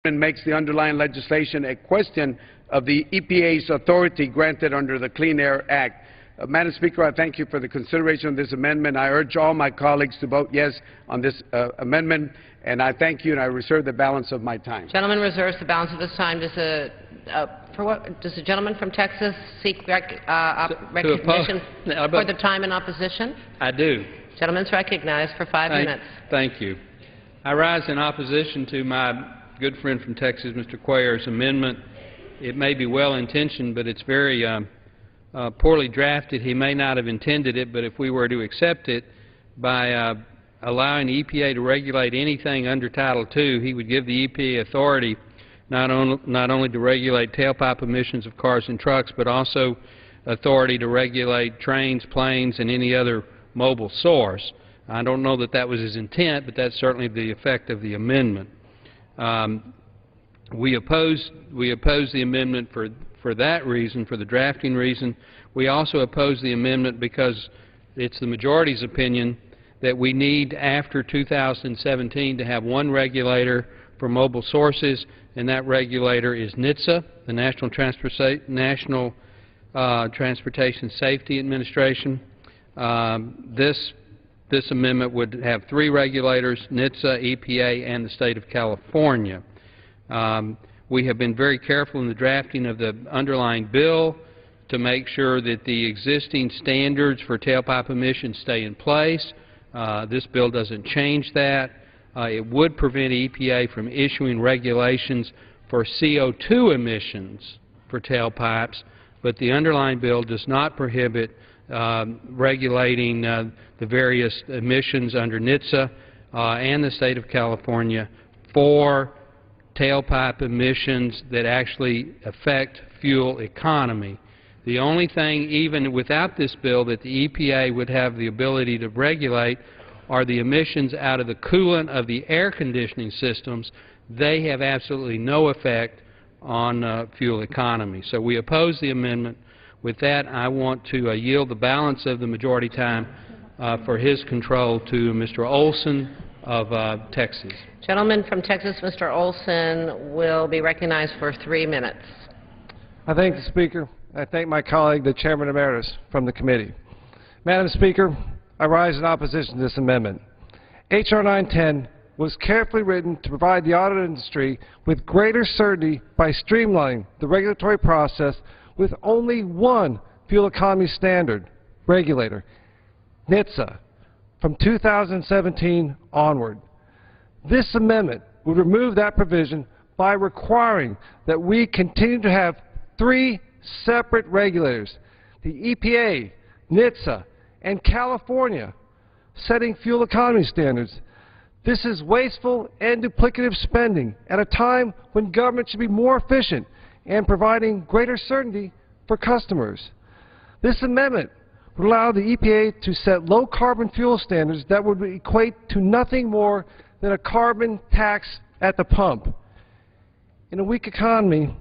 Makes the underlying legislation a question of the EPA's authority granted under the Clean Air Act. Madam Speaker, I thank you for the consideration of this amendment. I urge all my colleagues to vote yes on this amendment, and I thank you, and I reserve the balance of my time. Gentleman reserves the balance of this time. Does the gentleman from Texas seek recognition for the time in opposition? I do. Gentleman's recognized for 5 minutes. Thank you. I rise in opposition to my good friend from Texas, Mr. Cuellar's amendment. It may be well-intentioned, but it's very poorly drafted. He may not have intended it, but if we were to accept it by allowing the EPA to regulate anything under Title II, he would give the EPA authority not only to regulate tailpipe emissions of cars and trucks, but also authority to regulate trains, planes, and any other mobile source. I don't know that that was his intent, but that's certainly the effect of the amendment. We oppose the amendment for that reason, for the drafting reason. We also oppose the amendment because it's the majority's opinion that we need, after 2017, to have one regulator for mobile sources, and that regulator is NHTSA, the National Transportation Safety Administration. This amendment would have 3 regulators: NHTSA, EPA, and the State of California. We have been very careful in the drafting of the underlying bill to make sure that the existing standards for tailpipe emissions stay in place. This bill doesn't change that. It would prevent EPA from issuing regulations for CO2 emissions for tailpipes, but the underlying bill does not prohibit regulating the various emissions under NHTSA and the State of California for tailpipe emissions that actually affect fuel economy. The only thing, even without this bill, that the EPA would have the ability to regulate are the emissions out of the coolant of the air conditioning systems. They have absolutely no effect on fuel economy. So we oppose the amendment. With that, I want to yield the balance of the majority time for his control to Mr. Olson of Texas. Gentleman from Texas, Mr. Olson, will be recognized for 3 minutes. I thank the Speaker. I thank my colleague, the Chairman Emeritus, from the committee. Madam Speaker, I rise in opposition to this amendment. H.R. 910 was carefully written to provide the auto industry with greater certainty by streamlining the regulatory process with only one fuel economy standard regulator, NHTSA, from 2017 onward. This amendment would remove that provision by requiring that we continue to have 3 separate regulators, the EPA, NHTSA, and California, setting fuel economy standards. This is wasteful and duplicative spending at a time when government should be more efficient and providing greater certainty for customers. This amendment would allow the EPA to set low-carbon fuel standards that would equate to nothing more than a carbon tax at the pump. In a weak economy,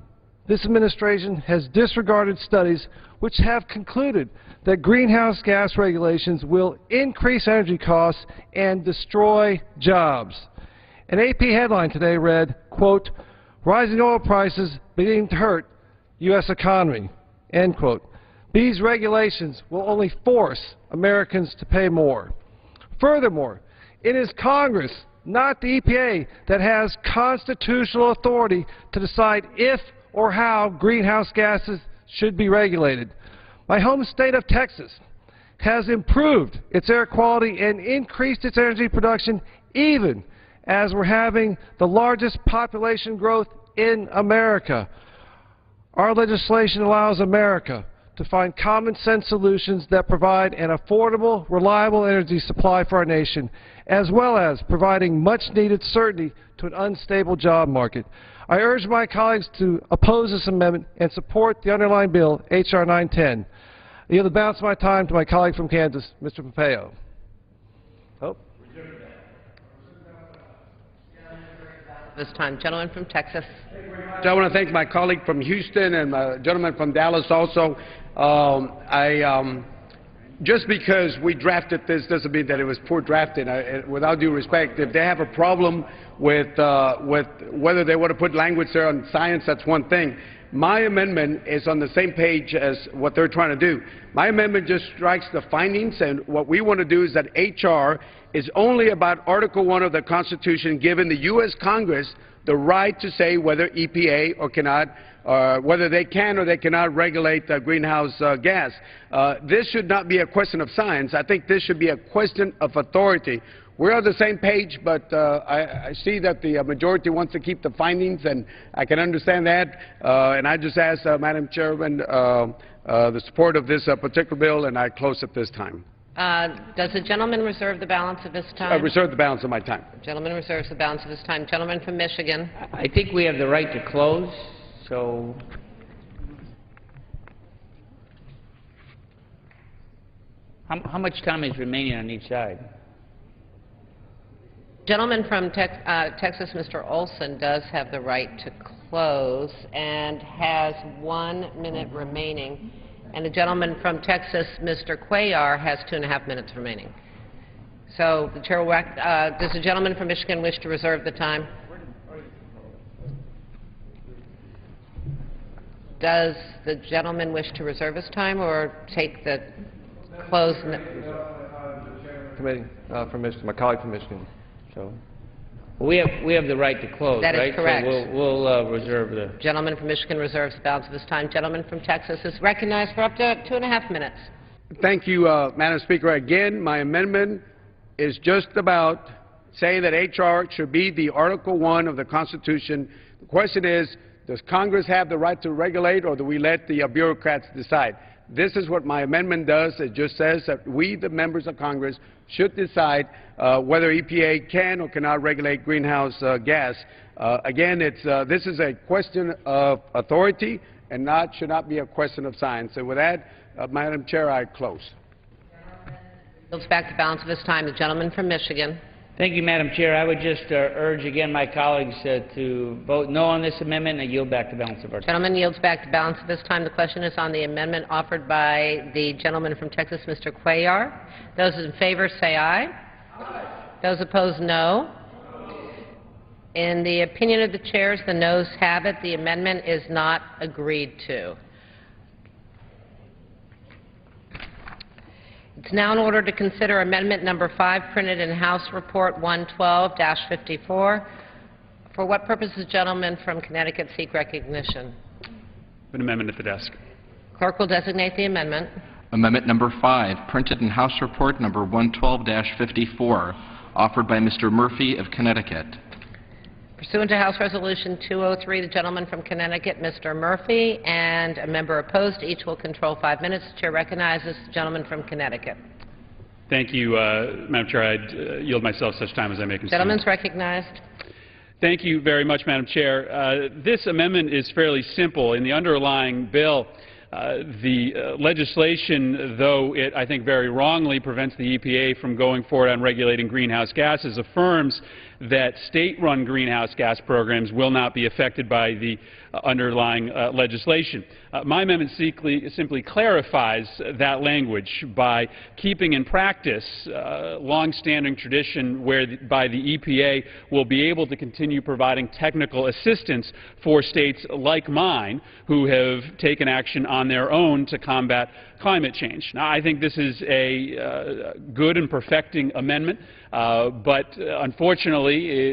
this administration has disregarded studies which have concluded that greenhouse gas regulations will increase energy costs and destroy jobs. An AP headline today read, quote, "Rising oil prices beginning to hurt U.S. economy," end quote. These regulations will only force Americans to pay more. Furthermore, it is Congress, not the EPA, that has constitutional authority to decide if or how greenhouse gases should be regulated. My home state of Texas has improved its air quality and increased its energy production even as we're having the largest population growth in America. Our legislation allows America to find common-sense solutions that provide an affordable, reliable energy supply for our nation, as well as providing much-needed certainty to an unstable job market. I urge my colleagues to oppose this amendment and support the underlying bill, H.R. 910. I yield the balance of my time to my colleague from Kansas, Mr. Pompeo. This time, gentleman from Texas. I want to thank my colleague from Houston and my gentleman from Dallas also. just because we drafted this doesn't mean that it was poor drafting. Without due respect, if they have a problem with whether they want to put language there on science, that's one thing. My amendment is on the same page as what they're trying to do. My amendment just strikes the findings, and what we want to do is that HR is only about Article 1 of the Constitution, giving the U.S. Congress the right to say whether EPA or cannot, whether they can or they cannot regulate greenhouse gas. This should not be a question of science. I think this should be a question of authority. We're on the same page, but I see that the majority wants to keep the findings, and I can understand that. And I just ask, Madam Chairman, the support of this particular bill, and I close at this time. Does the gentleman reserve the balance of his time? I reserve the balance of my time. The gentleman reserves the balance of his time. Gentleman from Michigan. I think we have the right to close, so... How much time is remaining on each side? Gentleman from Texas, Mr. Olson, does have the right to close and has 1 minute remaining. And the gentleman from Texas, Mr. Cuellar, has 2.5 minutes remaining. So the chair will does the gentleman from Michigan wish to reserve the time? Does the gentleman wish to reserve his time or take the close? Committee from Michigan, my colleague from Michigan. So we have the right to close, that right? Is correct. So we'll reserve the... Gentleman from Michigan reserves the balance of his time. Gentleman from Texas is recognized for up to 2.5 minutes. Thank you, Madam Speaker. Again, my amendment is just about saying that HR should be the Article 1 of the Constitution. The question is, does Congress have the right to regulate, or do we let the bureaucrats decide? This is what my amendment does. It just says that we, the members of Congress, should decide whether EPA can or cannot regulate greenhouse gas. Again, this is a question of authority and should not be a question of science. And with that, Madam Chair, I close. Yields back the balance of his time. The gentleman from Michigan. Thank you, Madam Chair. I would just urge again my colleagues to vote no on this amendment and yield back the balance of our time. Gentleman yields back the balance of his time. The question is on the amendment offered by the gentleman from Texas, Mr. Cuellar. Those in favor say aye. Aye. Those opposed, no. In the opinion of the chairs, the noes have it. The amendment is not agreed to. It's now in order to consider Amendment Number 5, printed in House Report 112-54. For what purpose does the gentleman from Connecticut seek recognition? An amendment at the desk. Clerk will designate the amendment. Amendment Number 5, printed in House Report Number 112-54, offered by Mr. Murphy of Connecticut. Pursuant to House Resolution 203, the gentleman from Connecticut, Mr. Murphy, and a member opposed. Each will control 5 minutes. The chair recognizes the gentleman from Connecticut. Thank you, Madam Chair. I yield myself such time as I may consume. Gentleman's recognized. Thank you very much, Madam Chair. This amendment is fairly simple. In the underlying bill, the legislation, though it, I think, very wrongly prevents the EPA from going forward on regulating greenhouse gases, affirms that state-run greenhouse gas programs will not be affected by the underlying legislation. My amendment simply clarifies that language by keeping in practice long-standing tradition whereby the EPA will be able to continue providing technical assistance for states like mine who have taken action on their own to combat climate change. Now, I think this is a good and perfecting amendment, but unfortunately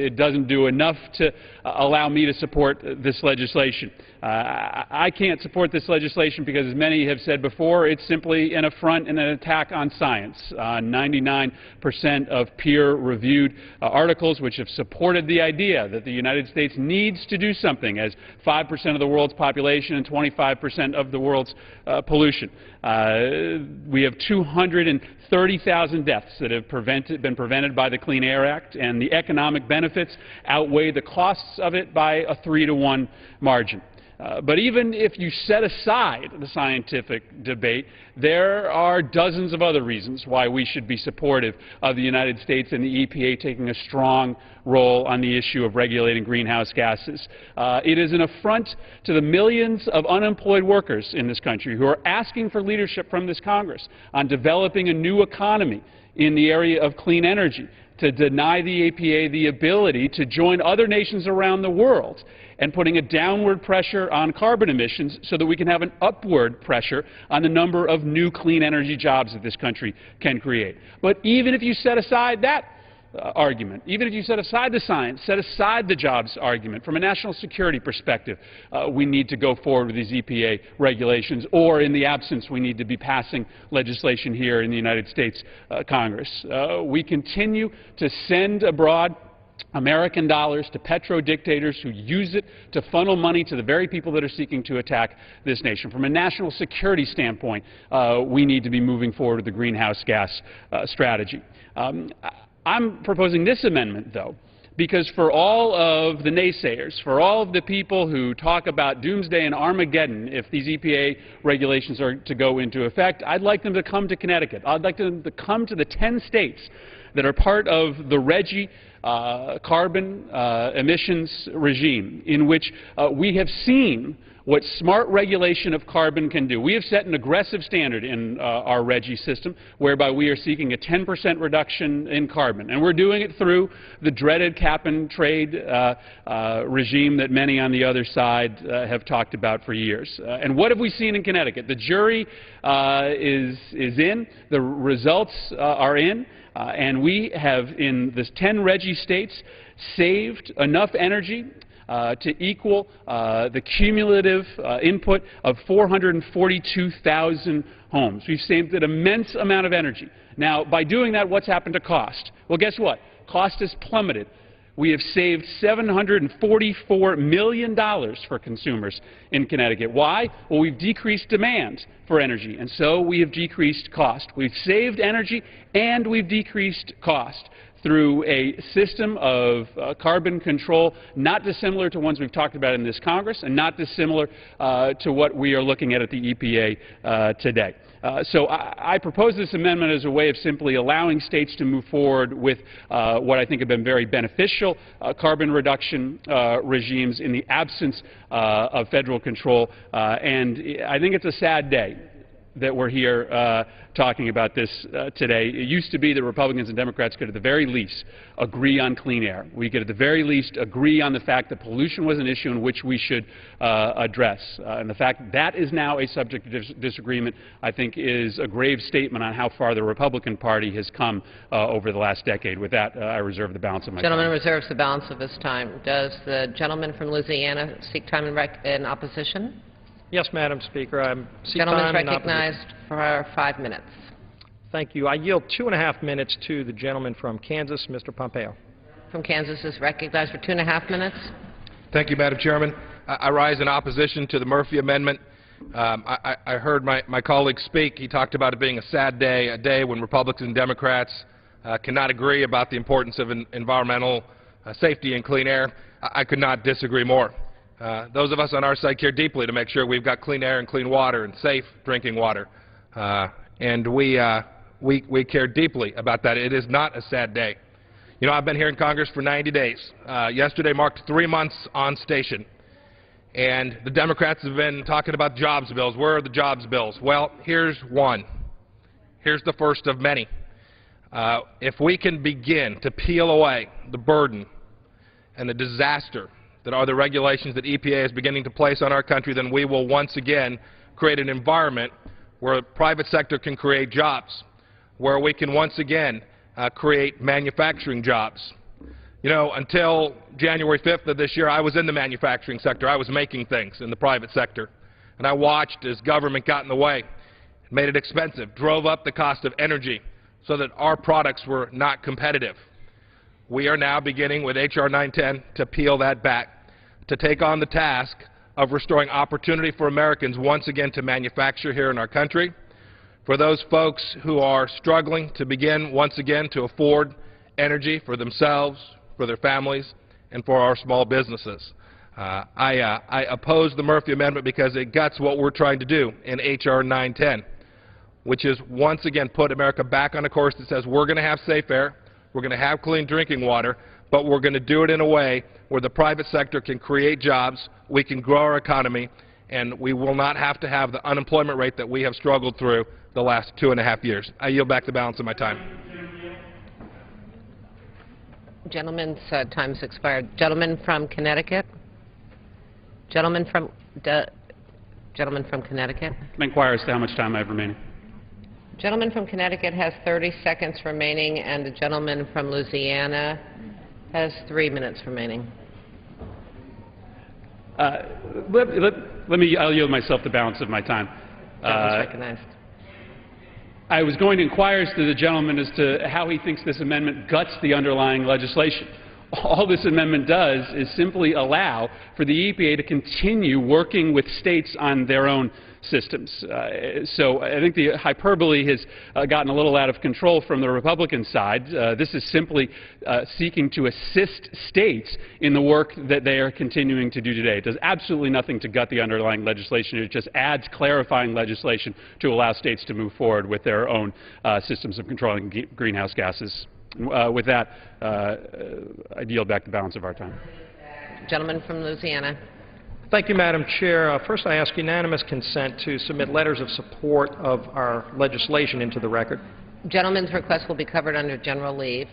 it doesn't do enough to allow me to support this legislation. I can't support this legislation because, as many have said before, it's simply an affront and an attack on science. 99% of peer-reviewed articles which have supported the idea that the United States needs to do something as 5% of the world's population and 25% of the world's pollution. We have 230,000 deaths that have been prevented by the Clean Air Act, and the economic benefits outweigh the costs of it by a 3-to-1 margin. But even if you set aside the scientific debate, there are dozens of other reasons why we should be supportive of the United States and the EPA taking a strong role on the issue of regulating greenhouse gases. It is an affront to the millions of unemployed workers in this country who are asking for leadership from this Congress on developing a new economy in the area of clean energy, to deny the EPA the ability to join other nations around the world and putting a downward pressure on carbon emissions so that we can have an upward pressure on the number of new clean energy jobs that this country can create. But even if you set aside that argument, even if you set aside the science, set aside the jobs argument, from a national security perspective, we need to go forward with these EPA regulations, or in the absence, we need to be passing legislation here in the United States Congress. We continue to send abroad American dollars to petro-dictators who use it to funnel money to the very people that are seeking to attack this nation. From a national security standpoint, we need to be moving forward with the greenhouse gas strategy. I'm proposing this amendment, though, because for all of the naysayers, for all of the people who talk about doomsday and Armageddon if these EPA regulations are to go into effect, I'd like them to come to Connecticut. I'd like them to come to the 10 states that are part of the RGGI carbon emissions regime, in which we have seen what smart regulation of carbon can do. We have set an aggressive standard in our RGGI system whereby we are seeking a 10% reduction in carbon. And we're doing it through the dreaded cap-and-trade regime that many on the other side have talked about for years. And what have we seen in Connecticut? The jury is in. The results are in. And we have, in the 10 RGGI states, saved enough energy to equal the cumulative input of 442,000 homes. We've saved an immense amount of energy. Now, by doing that, what's happened to cost? Well, guess what? Cost has plummeted. We have saved $744 million for consumers in Connecticut. Why? Well, we've decreased demand for energy, and so we have decreased cost. We've saved energy and we've decreased cost through a system of carbon control not dissimilar to ones we've talked about in this Congress and not dissimilar to what we are looking at the EPA today. So I propose this amendment as a way of simply allowing states to move forward with what I think have been very beneficial carbon reduction regimes in the absence of federal control. And I think it's a sad day that we're here talking about this today. It used to be that Republicans and Democrats could at the very least agree on clean air. We could at the very least agree on the fact that pollution was an issue in which we should address. And the fact that is now a subject of disagreement, I think, is a grave statement on how far the Republican Party has come over the last decade. With that, I reserve the balance of my time. The gentleman reserves the balance of his time. Does the gentleman from Louisiana seek time in opposition? Yes, Madam Speaker. I'm Gentleman is recognized for 5 minutes. Thank you. I yield 2.5 minutes to the gentleman from Kansas, Mr. Pompeo. From Kansas is recognized for 2.5 minutes. Thank you, Madam Chairman. I rise in opposition to the Murphy Amendment. I heard my colleague speak. He talked about it being a sad day, a day when Republicans and Democrats cannot agree about the importance of environmental safety and clean air. I could not disagree more. Those of us on our side care deeply to make sure we've got clean air and clean water and safe drinking water. And we care deeply about that. It is not a sad day. You know, I've been here in Congress for 90 days. Yesterday marked 3 months on station. And the Democrats have been talking about jobs bills. Where are the jobs bills? Well, here's one. Here's the first of many. If we can begin to peel away the burden and the disaster that are the regulations that EPA is beginning to place on our country, then we will once again create an environment where the private sector can create jobs, where we can once again create manufacturing jobs. You know, until January 5th of this year, I was in the manufacturing sector. I was making things in the private sector. And I watched as government got in the way, made it expensive, drove up the cost of energy so that our products were not competitive. We are now beginning with H.R. 910 to peel that back, to take on the task of restoring opportunity for Americans once again to manufacture here in our country, for those folks who are struggling to begin once again to afford energy for themselves, for their families, and for our small businesses. I oppose the Murphy Amendment because it guts what we're trying to do in H.R. 910, which is once again put America back on a course that says we're going to have safe air, we're going to have clean drinking water, but we're going to do it in a way where the private sector can create jobs, we can grow our economy, and we will not have to have the unemployment rate that we have struggled through the last 2.5 years. I yield back the balance of my time. Gentleman's time's expired. Gentleman from Connecticut. Gentleman from Connecticut. Inquire as to how much time I have remaining. Gentleman from Connecticut has 30 seconds remaining, and the gentleman from Louisiana has 3 minutes remaining. I'll yield myself the balance of my time. Gentleman's recognized. I was going to inquire as to the gentleman as to how he thinks this amendment guts the underlying legislation. All this amendment does is simply allow for the EPA to continue working with states on their own systems. So I think the hyperbole has gotten a little out of control from the Republican side. This is simply seeking to assist states in the work that they are continuing to do today. It does absolutely nothing to gut the underlying legislation. It just adds clarifying legislation to allow states to move forward with their own systems of controlling greenhouse gases. With that, I yield back the balance of our time. Gentleman from Louisiana. Thank you, Madam Chair. First, I ask unanimous consent to submit letters of support of our legislation into the record. Gentleman's request will be covered under general leave.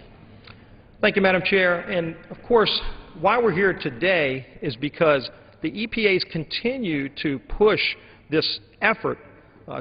Thank you, Madam Chair. And, of course, why we're here today is because the EPA's continue to push this effort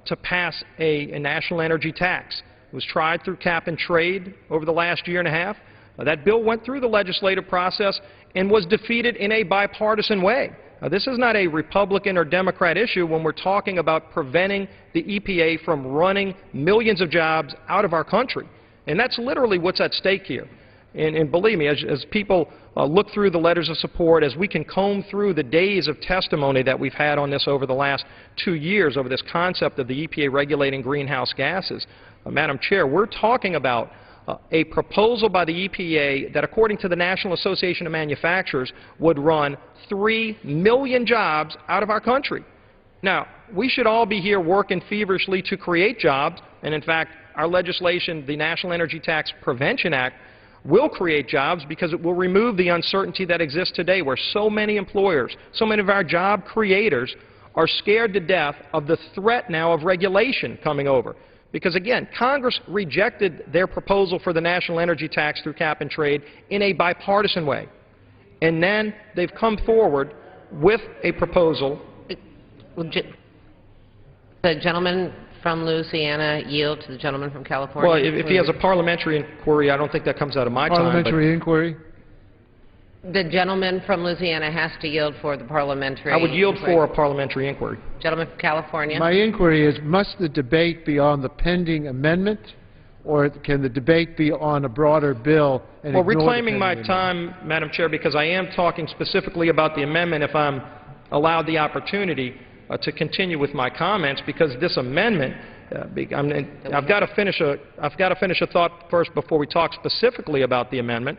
to pass a national energy tax. It was tried through cap and trade over the last year and a half. That bill went through the legislative process and was defeated in a bipartisan way. This is not a Republican or Democrat issue when we're talking about preventing the EPA from running millions of jobs out of our country. And that's literally what's at stake here. And believe me, as people look through the letters of support, as we can comb through the days of testimony that we've had on this over the last 2 years over this concept of the EPA regulating greenhouse gases, Madam Chair, we're talking about a proposal by the EPA that, according to the National Association of Manufacturers, would run 3 million jobs out of our country. Now, we should all be here working feverishly to create jobs, and in fact, our legislation, the National Energy Tax Prevention Act, will create jobs because it will remove the uncertainty that exists today where so many employers, so many of our job creators are scared to death of the threat now of regulation coming over. Because, again, Congress rejected their proposal for the national energy tax through cap and trade in a bipartisan way. And then they've come forward with a proposal. The gentleman from Louisiana yield to the gentleman from California. Well, if he has a parliamentary inquiry, I don't think that comes out of my time. Parliamentary inquiry. The gentleman from Louisiana has to yield for the parliamentary I would yield inquiry. for a parliamentary inquiry. Gentleman from California. My inquiry is, must the debate be on the pending amendment, or can the debate be on a broader bill and Well, ignore the reclaiming my pending time, Madam Chair, because I am talking specifically about the amendment, if I'm allowed the opportunity to continue with my comments, because this amendment, I've got to finish a thought first before we talk specifically about the amendment.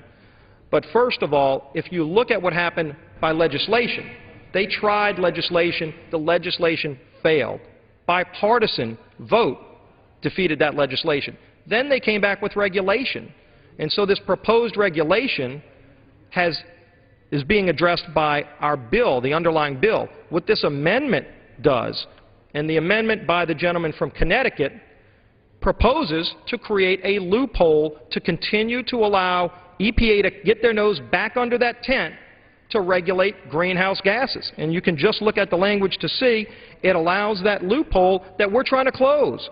But first of all, if you look at what happened by legislation, they tried legislation, the legislation failed. Bipartisan vote defeated that legislation. Then they came back with regulation. And so this proposed regulation is being addressed by our bill, the underlying bill. What this amendment does, and the amendment by the gentleman from Connecticut, proposes to create a loophole to continue to allow EPA to get their nose back under that tent to regulate greenhouse gases. And you can just look at the language to see it allows that loophole that we're trying to close.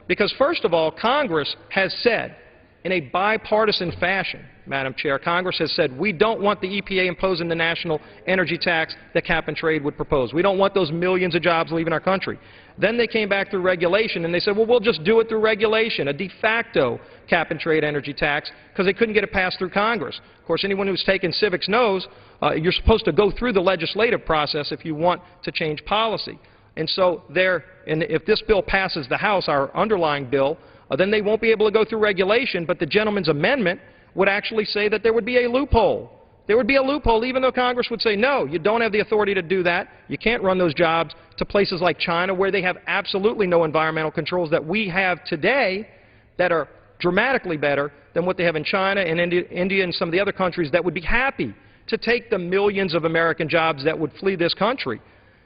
Because first of all, Congress has said in a bipartisan fashion, Madam Chair, Congress has said we don't want the EPA imposing the national energy tax that cap and trade would propose. We don't want those millions of jobs leaving our country. Then they came back through regulation and they said, well, we'll just do it through regulation, a de facto cap and trade energy tax, because they couldn't get it passed through Congress. Of course, anyone who's taken civics knows you're supposed to go through the legislative process if you want to change policy. And so and if this bill passes the House, our underlying bill, then they won't be able to go through regulation, but the gentleman's amendment would actually say that there would be a loophole There would be a loophole, even though Congress would say, no, you don't have the authority to do that. You can't run those jobs to places like China, where they have absolutely no environmental controls that we have today that are dramatically better than what they have in China and India and some of the other countries that would be happy to take the millions of American jobs that would flee this country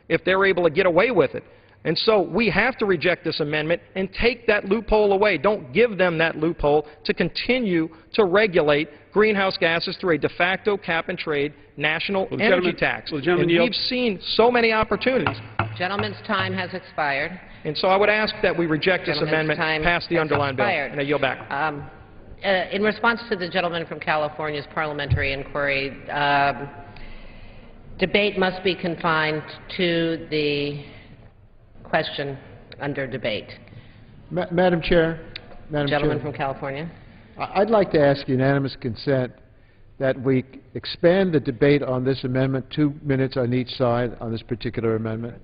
if they're able to get away with it. And so we have to reject this amendment and take that loophole away. Don't give them that loophole to continue to greenhouse gases through a de facto cap-and-trade national energy tax. And we've seen so many opportunities. Gentleman's time has expired. And so I would ask that we reject this amendment, pass the underlying bill, and I yield back. In response to the gentleman from California's parliamentary inquiry, debate must be confined to the question under debate. Madam Chair. Gentleman from California. I'd like to ask unanimous consent that we expand the debate on this amendment 2 minutes on each side on this particular amendment.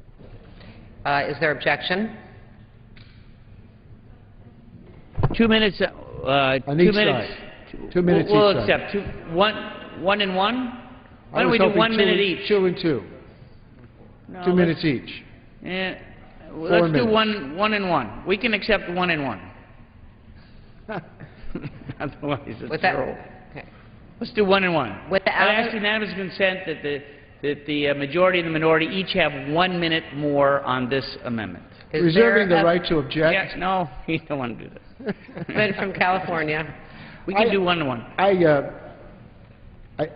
Is there objection? 2 minutes. On each side. 2 minutes we'll each side. accept. One and one? Why don't we do 1 minute each? 2 and 2. No, 2 minutes each. Yeah. Four Let's do minutes. one and one. We can accept 1 and 1. Otherwise, it's a roll. Okay. Let's do 1 and 1. Without I ask unanimous consent that the majority and the minority each have 1 minute more on this amendment. Reserving the right to object. Yes, no, you don't want to do that. Gentleman from California. We can do 1 to 1.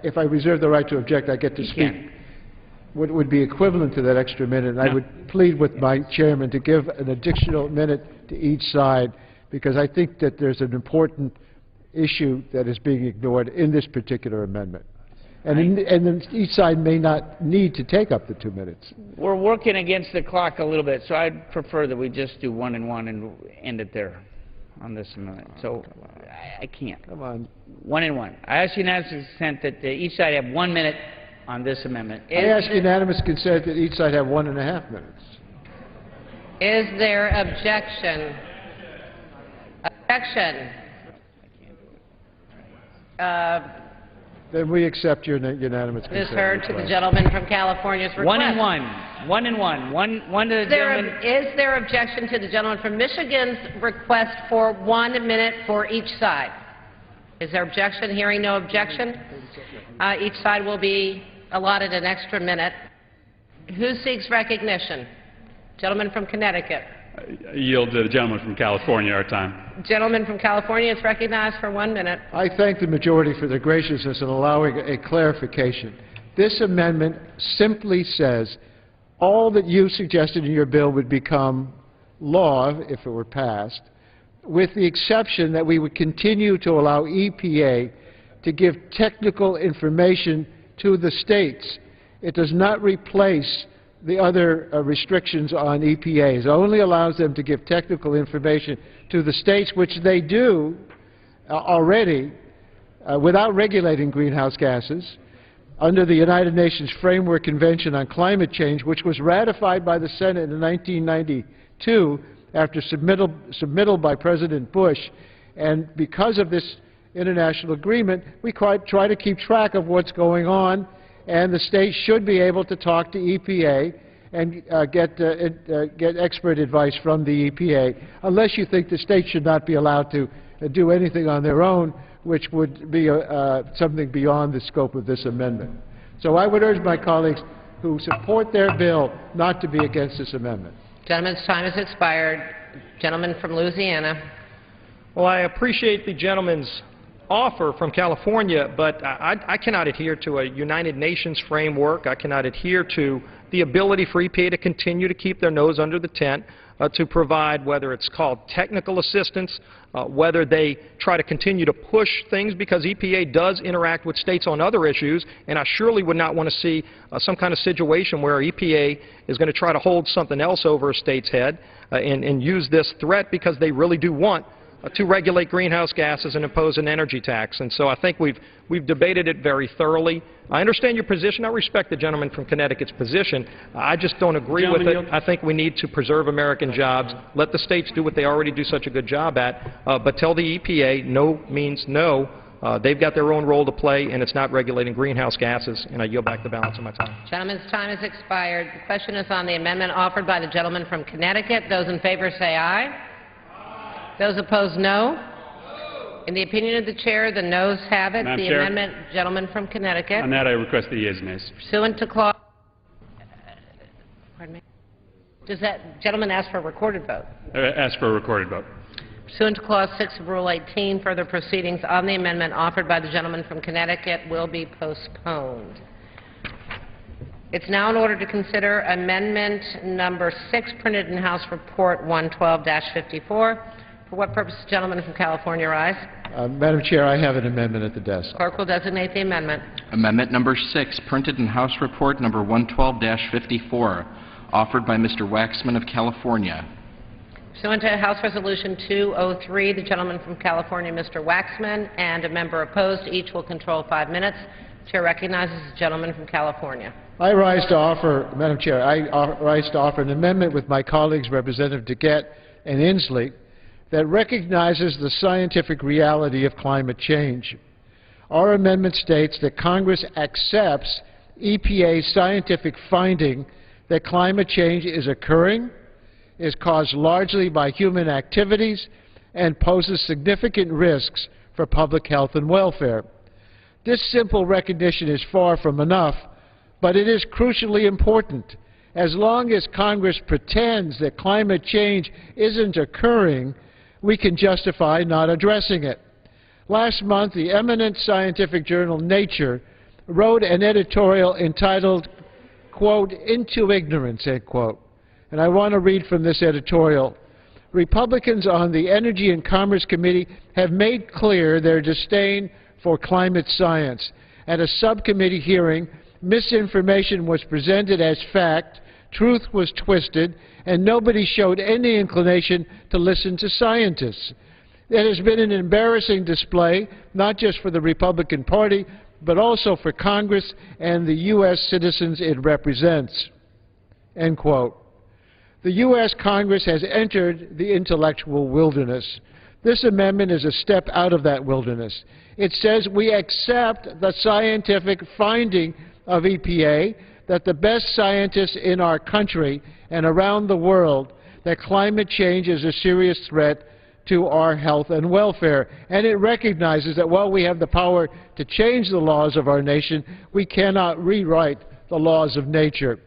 If I reserve the right to object, I get to speak. What would be equivalent to that extra minute, and I would plead with my chairman to give an additional minute to each side, because I think that there's an important issue that is being ignored in this particular amendment. And then each side may not need to take up the 2 minutes. We're working against the clock a little bit, so I'd prefer that we just do 1 and 1 and end it there on this amendment. So I can't. Come on. 1 and 1. I ask unanimous consent that each side have 1 minute on this amendment. I ask unanimous consent that each side have 1.5 minutes. Is there objection? Objection. Then we accept your unanimous consent. Ms. Heard to the gentleman from California's request. 1 and 1. 1 and 1. One to the gentleman. Is there objection to the gentleman from Michigan's request for 1 minute for each side? Is there objection? Hearing no objection, each side will be allotted an extra minute. Who seeks recognition? Gentleman from Connecticut. I yield to the gentleman from California our time. Gentleman from California is recognized for 1 minute. I thank the majority for their graciousness in allowing a clarification. This amendment simply says all that you suggested in your bill would become law if it were passed, with the exception that we would continue to allow EPA to give technical information to the states. It does not replace the other restrictions on EPA. It only allows them to give technical information to the states, which they do already without regulating greenhouse gases under the United Nations Framework Convention on Climate Change, which was ratified by the Senate in 1992 after submittal by President Bush. And because of this international agreement, we try to keep track of what's going on, and the states should be able to talk to EPA and get expert advice from the EPA, unless you think the states should not be allowed to do anything on their own, which would be something beyond the scope of this amendment. So I would urge my colleagues who support their bill not to be against this amendment. Gentleman's time has expired. Gentleman from Louisiana. Well, I appreciate the gentleman's offer from California, but I cannot adhere to a United Nations framework. I cannot adhere to the ability for EPA to continue to keep their nose under the tent, to provide, whether it's called technical assistance, whether they try to continue to push things, because EPA does interact with states on other issues, and I surely would not want to see some kind of situation where EPA is going to try to hold something else over a state's head and use this threat because they really do want to regulate greenhouse gases and impose an energy tax. And so I think we've debated it very thoroughly. I understand your position. I respect the gentleman from Connecticut's position. I just don't agree with it. I think we need to preserve American jobs, let the states do what they already do such a good job at, but tell the EPA no means no they've got their own role to play, and it's not regulating greenhouse gases, and I yield back the balance of my time. Gentleman's time has expired. The question is on the amendment offered by the gentleman from Connecticut. Those in favor say aye. Aye. Those opposed, no. No. In the opinion of the chair, the noes have it. Madam The Chair, amendment, gentleman from Connecticut. on that, I request the yeas and nays. Pursuant to clause... Pardon me? Does that gentleman ask for a recorded vote? Ask for a recorded vote. Pursuant to Clause 6 of Rule 18, further proceedings on the amendment offered by the gentleman from Connecticut will be postponed. It's now in order to consider Amendment Number 6, printed in House Report 112-54. For what purpose, the gentleman from California rise? Madam Chair, I have an amendment at the desk. Clerk will designate the amendment. Amendment number 6, printed in House Report number 112-54, offered by Mr. Waxman of California. Pursuant to House Resolution 203, the gentleman from California, Mr. Waxman, and a member opposed, each will control 5 minutes. Chair recognizes the gentleman from California. I rise to offer, Madam Chair, rise to offer an amendment with my colleagues, Representative DeGette and Inslee, that recognizes the scientific reality of climate change. Our amendment states that Congress accepts EPA's scientific finding that climate change is occurring, is caused largely by human activities, and poses significant risks for public health and welfare. This simple recognition is far from enough, but it is crucially important. As long as Congress pretends that climate change isn't occurring, we can justify not addressing it. Last month, the eminent scientific journal Nature wrote an editorial entitled, quote, "Into Ignorance," end quote. And I want to read from this editorial. Republicans on the Energy and Commerce Committee have made clear their disdain for climate science. At a subcommittee hearing, misinformation was presented as fact, truth was twisted, and nobody showed any inclination to listen to scientists. It has been an embarrassing display, not just for the Republican Party, but also for Congress and the U.S. citizens it represents, end quote. The U.S. Congress has entered the intellectual wilderness. This amendment is a step out of that wilderness. It says we accept the scientific finding of EPA that the best scientists in our country and around the world that climate change is a serious threat to our health and welfare. And it recognizes that while we have the power to change the laws of our nation, we cannot rewrite the laws of nature.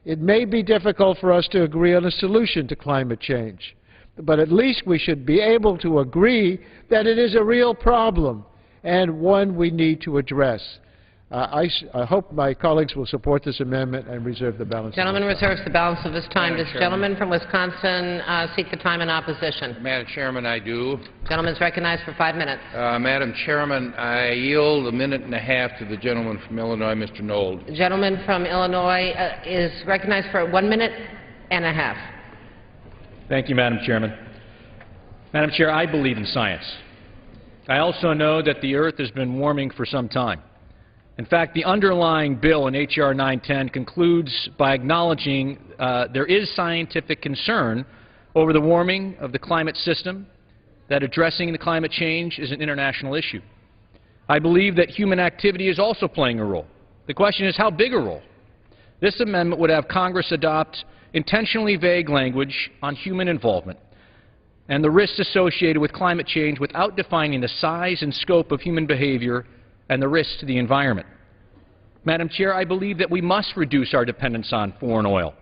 It may be difficult for us to agree on a solution to climate change, but at least we should be able to agree that it is a real problem and one we need to address. I hope my colleagues will support this amendment and reserve the balance. Gentleman reserves the balance of his time. Does the gentleman from Wisconsin seek the time in opposition? Madam Chairman, I do. Gentleman is recognized for 5 minutes. Madam Chairman, I yield a minute and a half to the gentleman from Illinois, Mr. Nold. The gentleman from Illinois is recognized for 1 minute and a half. Thank you, Madam Chairman. Madam Chair, I believe in science. I also know that the Earth has been warming for some time. In fact, the underlying bill in H.R. 910 concludes by acknowledging there is scientific concern over the warming of the climate system, that addressing the climate change is an international issue. I believe that human activity is also playing a role. The question is, how big a role? This amendment would have Congress adopt intentionally vague language on human involvement and the risks associated with climate change without defining the size and scope of human behavior and the risks to the environment. Madam Chair, I believe that we must reduce our dependence on foreign oil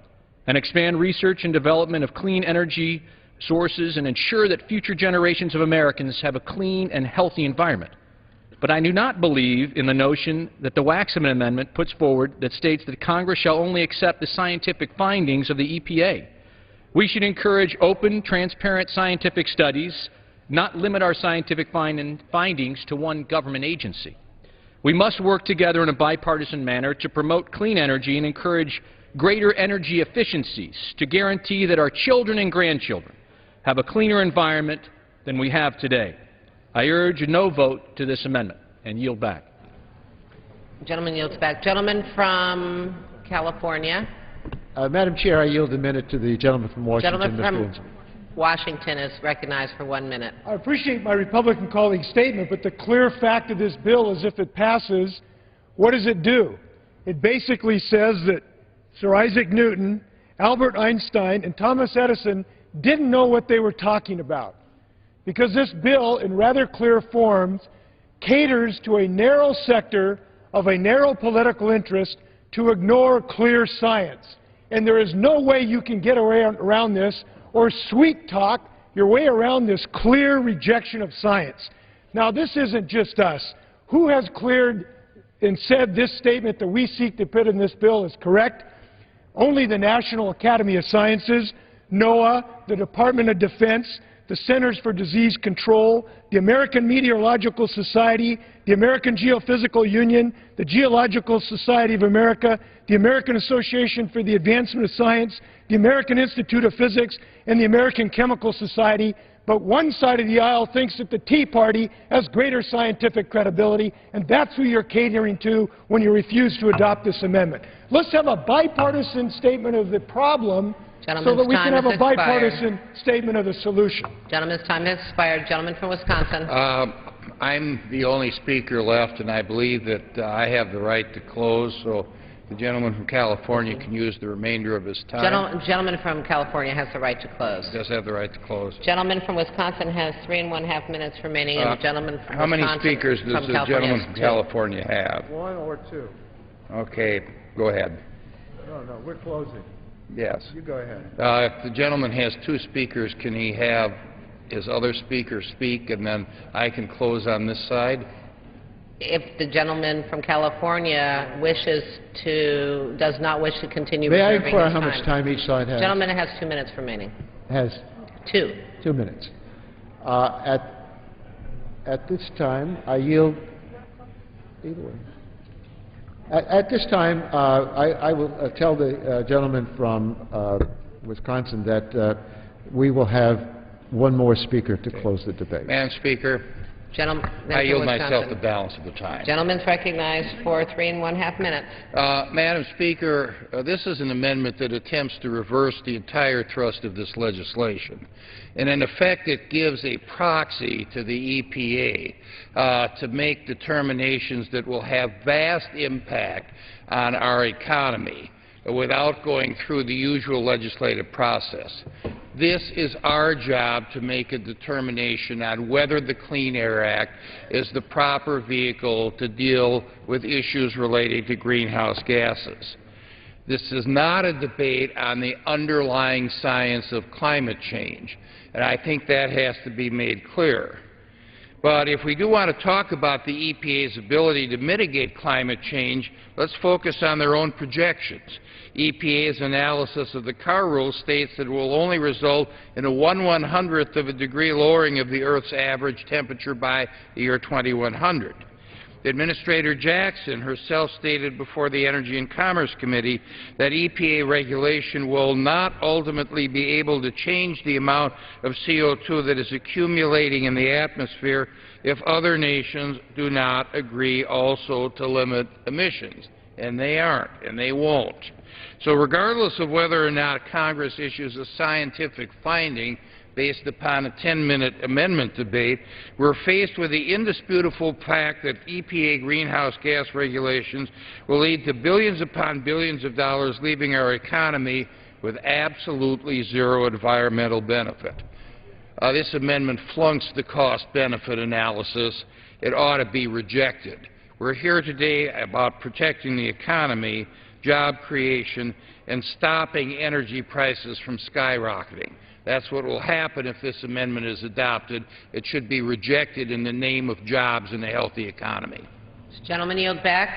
and expand research and development of clean energy sources and ensure that future generations of Americans have a clean and healthy environment. But I do not believe in the notion that the Waxman Amendment puts forward that states that Congress shall only accept the scientific findings of the EPA. We should encourage open, transparent scientific studies, not limit our scientific findings to one government agency. We must work together in a bipartisan manner to promote clean energy and encourage greater energy efficiencies to guarantee that our children and grandchildren have a cleaner environment than we have today. I urge a no vote to this amendment and yield back. The gentleman yields back. Gentleman from California. Madam Chair, I yield a minute to the gentleman from Washington, Gentleman Mr. from Inslee. Washington is recognized for 1 minute. I appreciate my Republican colleague's statement, but the clear fact of this bill is if it passes, what does it do? It basically says that Sir Isaac Newton, Albert Einstein, and Thomas Edison didn't know what they were talking about, because this bill, in rather clear forms, caters to a narrow sector of a narrow political interest to ignore clear science. And there is no way you can get around this or sweet talk your way around this clear rejection of science. Now, this isn't just us. Who has cleared and said this statement that we seek to put in this bill is correct? Only the National Academy of Sciences, NOAA, the Department of Defense, the Centers for Disease Control, the American Meteorological Society, the American Geophysical Union, the Geological Society of America, the American Association for the Advancement of Science, the American Institute of Physics, and the American Chemical Society. But one side of the aisle thinks that the Tea Party has greater scientific credibility, and that's who you're catering to when you refuse to adopt this amendment. Let's have a bipartisan statement of the problem so that we can have a bipartisan statement of the solution. Gentleman's time has expired. Gentleman from Wisconsin. I'm the only speaker left, and I believe that I have the right to close, so the gentleman from California can use the remainder of his time. Gentleman from California has the right to close. He does have the right to close. Gentleman from Wisconsin has 3.5 minutes remaining, and the gentleman from how many Wisconsin speakers does the gentleman from California have? One or two. Okay, go ahead. No, we're closing. Yes. You go ahead. If the gentleman has two speakers, can he have his other speaker speak, and then I can close on this side? If the gentleman from California does not wish to continue May I reserving inquire his how much time each side has? Gentleman has 2 minutes remaining. Has 2. 2 minutes. At this time, I yield. Either way. At this time, I will tell the gentleman from Wisconsin that we will have one more speaker to close the debate. Madam Speaker, I yield myself the balance of the time. Gentleman's recognized for 3.5 minutes. Madam Speaker, this is an amendment that attempts to reverse the entire thrust of this legislation. And in effect, it gives a proxy to the EPA to make determinations that will have vast impact on our economy without going through the usual legislative process. This is our job to make a determination on whether the Clean Air Act is the proper vehicle to deal with issues related to greenhouse gases. This is not a debate on the underlying science of climate change, and I think that has to be made clear. But if we do want to talk about the EPA's ability to mitigate climate change, let's focus on their own projections. EPA's analysis of the car rule states that it will only result in a 1/100th of a degree lowering of the Earth's average temperature by the year 2100. Administrator Jackson herself stated before the Energy and Commerce Committee that EPA regulation will not ultimately be able to change the amount of CO2 that is accumulating in the atmosphere if other nations do not agree also to limit emissions. And they aren't, and they won't. So regardless of whether or not Congress issues a scientific finding based upon a 10-minute amendment debate, we're faced with the indisputable fact that EPA greenhouse gas regulations will lead to billions upon billions of dollars leaving our economy with absolutely zero environmental benefit. This amendment flunks the cost-benefit analysis. It ought to be rejected. We're here today about protecting the economy, job creation, and stopping energy prices from skyrocketing. That's what will happen if this amendment is adopted. It should be rejected in the name of jobs and a healthy economy. This gentleman yields back.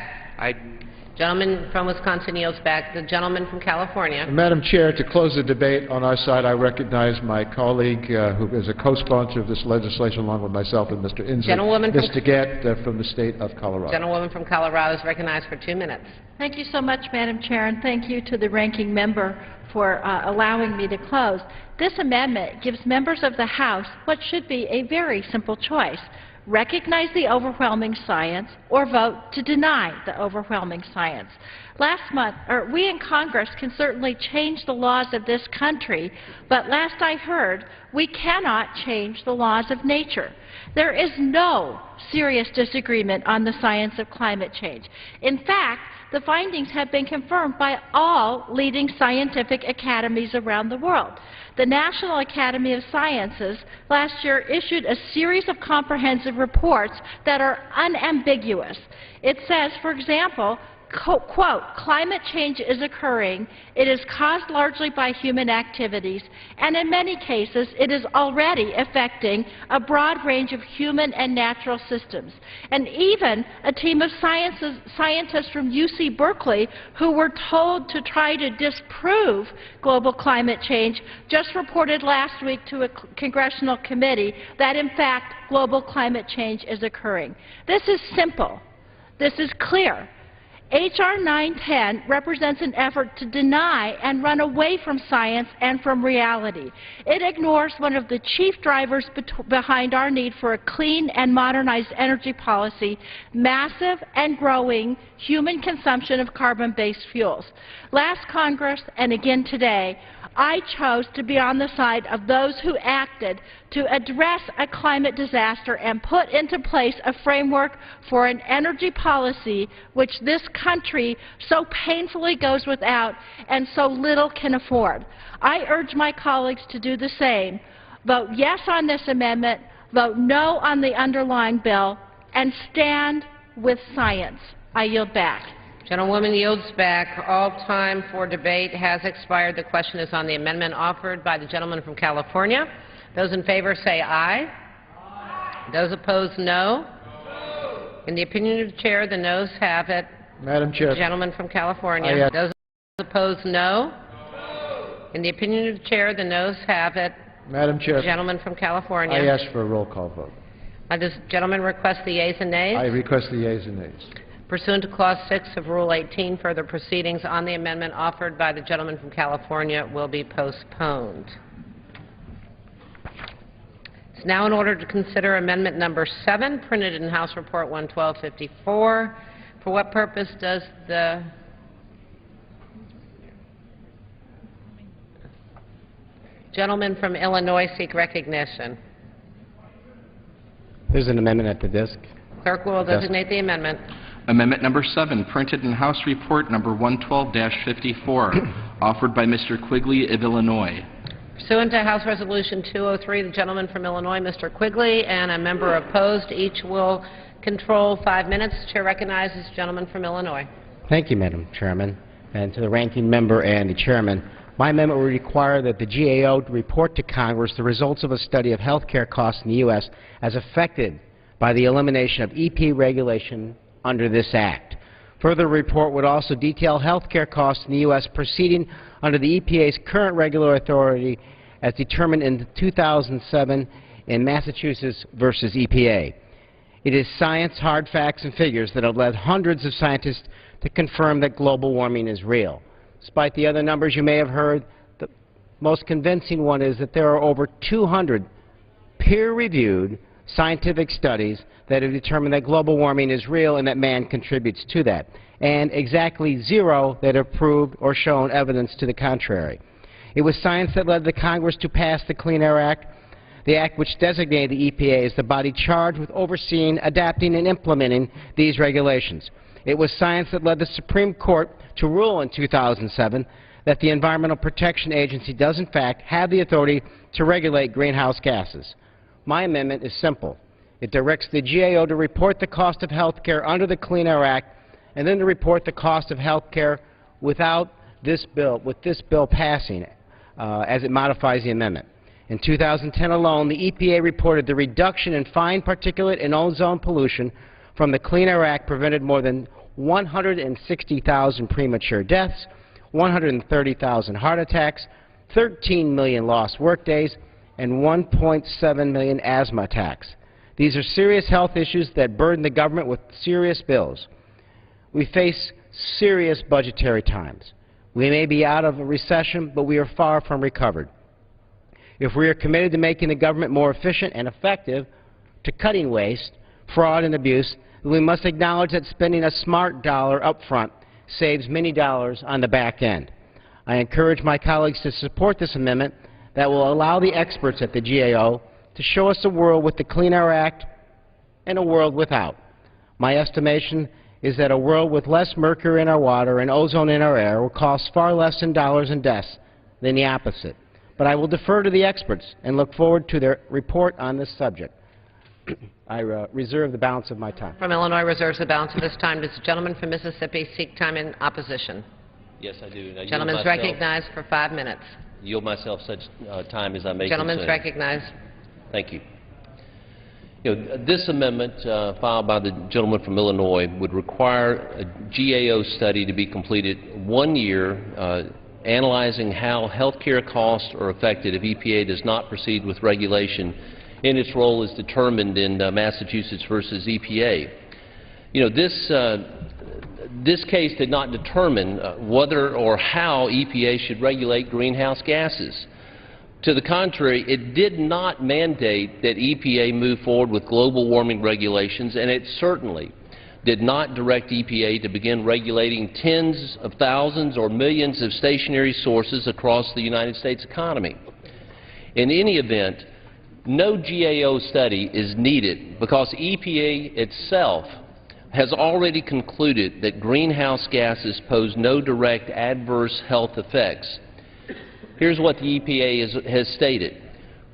Gentleman from Wisconsin yields back. The gentleman from California. Madam Chair, to close the debate on our side, I recognize my colleague who is a co-sponsor of this legislation along with myself and Mr. Inslee, Ms. Teget from the state of Colorado. Gentlewoman from Colorado is recognized for 2 minutes. Thank you so much, Madam Chair, and thank you to the ranking member for allowing me to close. This amendment gives members of the House what should be a very simple choice. recognize the overwhelming science or vote to deny the overwhelming science. Last month, we in Congress can certainly change the laws of this country, but last I heard, we cannot change the laws of nature. There is no serious disagreement on the science of climate change. In fact, the findings have been confirmed by all leading scientific academies around the world. The National Academy of Sciences last year issued a series of comprehensive reports that are unambiguous. It says, for example, quote, climate change is occurring, it is caused largely by human activities, and in many cases it is already affecting a broad range of human and natural systems. And even a team of scientists from UC Berkeley who were told to try to disprove global climate change just reported last week to a congressional committee that in fact global climate change is occurring. This is simple. This is clear. H.R. 910 represents an effort to deny and run away from science and from reality. It ignores one of the chief drivers behind our need for a clean and modernized energy policy, massive and growing human consumption of carbon-based fuels. Last Congress and again today, I chose to be on the side of those who acted to address a climate disaster and put into place a framework for an energy policy which this country so painfully goes without and so little can afford. I urge my colleagues to do the same. Vote yes on this amendment, vote no on the underlying bill, and stand with science. I yield back. Gentlewoman yields back. All time for debate has expired. The question is on the amendment offered by the gentleman from California. Those in favor say aye. Aye. Those opposed, no. No. In the opinion of the chair, the noes have it. Madam Chair. The gentleman from California. Those opposed, no. No. In the opinion of the chair, the noes have it. Madam Chair. The gentleman from California. I ask for a roll call vote. Does the gentleman request the yeas and nays? I request the yeas and nays. Pursuant to Clause 6 of Rule 18, further proceedings on the amendment offered by the gentleman from California will be postponed. It's now in order to consider Amendment Number 7, printed in House Report 11254. For what purpose does the gentleman from Illinois seek recognition? There's an amendment at the desk. Clerk will designate the amendment. Amendment number 7, printed in House Report number 112-54, offered by Mr. Quigley of Illinois. Pursuant to House Resolution 203, the gentleman from Illinois, Mr. Quigley, and a member opposed, each will control 5 minutes. The chair recognizes the gentleman from Illinois. Thank you, Madam Chairman. And to the ranking member and the chairman, my amendment will require that the GAO report to Congress the results of a study of health care costs in the U.S. as affected by the elimination of EP regulation under this Act. Further, the report would also detail health care costs in the U.S. proceeding under the EPA's current regulatory authority as determined in 2007 in Massachusetts versus EPA. It is science, hard facts, and figures that have led hundreds of scientists to confirm that global warming is real. Despite the other numbers you may have heard, the most convincing one is that there are over 200 peer-reviewed scientific studies that have determined that global warming is real and that man contributes to that, and exactly 0 that have proved or shown evidence to the contrary. It was science that led the Congress to pass the Clean Air Act, the act which designated the EPA as the body charged with overseeing, adapting, and implementing these regulations. It was science that led the Supreme Court to rule in 2007 that the Environmental Protection Agency does in fact have the authority to regulate greenhouse gases. My amendment is simple. It directs the GAO to report the cost of health care under the Clean Air Act and then to report the cost of health care with this bill passing as it modifies the amendment. In 2010 alone, the EPA reported the reduction in fine particulate and ozone pollution from the Clean Air Act prevented more than 160,000 premature deaths, 130,000 heart attacks, 13 million lost workdays, and 1.7 million asthma attacks. These are serious health issues that burden the government with serious bills. We face serious budgetary times. We may be out of a recession, but we are far from recovered. If we are committed to making the government more efficient and effective, to cutting waste, fraud, and abuse, we must acknowledge that spending a smart dollar up front saves many dollars on the back end. I encourage my colleagues to support this amendment that will allow the experts at the GAO to show us a world with the Clean Air Act and a world without. My estimation is that a world with less mercury in our water and ozone in our air will cost far less in dollars and deaths than the opposite. But I will defer to the experts and look forward to their report on this subject. I reserve the balance of my time. From Illinois reserves the balance of his time. Does the gentleman from Mississippi seek time in opposition? Yes, I do. Now, Gentleman's recognized for 5 minutes. Yield myself such time as I may Gentleman's consume. recognized. Thank you. This amendment filed by the gentleman from Illinois would require a GAO study to be completed 1 year analyzing how health care costs are affected if EPA does not proceed with regulation in its role as determined in Massachusetts versus EPA. This case did not determine whether or how EPA should regulate greenhouse gases. To the contrary, it did not mandate that EPA move forward with global warming regulations, and it certainly did not direct EPA to begin regulating tens of thousands or millions of stationary sources across the United States economy. In any event, no GAO study is needed because EPA itself has already concluded that greenhouse gases pose no direct adverse health effects. Here's what the EPA has stated.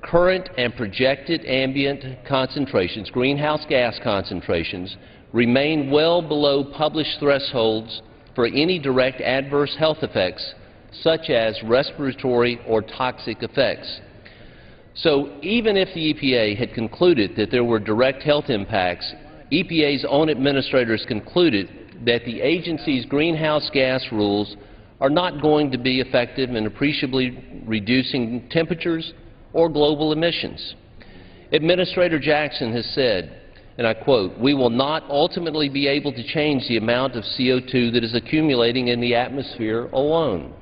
Current and projected ambient concentrations, greenhouse gas concentrations, remain well below published thresholds for any direct adverse health effects, such as respiratory or toxic effects. So even if the EPA had concluded that there were direct health impacts, EPA's own administrators concluded that the agency's greenhouse gas rules are not going to be effective in appreciably reducing temperatures or global emissions. Administrator Jackson has said, and I quote, "We will not ultimately be able to change the amount of CO2 that is accumulating in the atmosphere alone.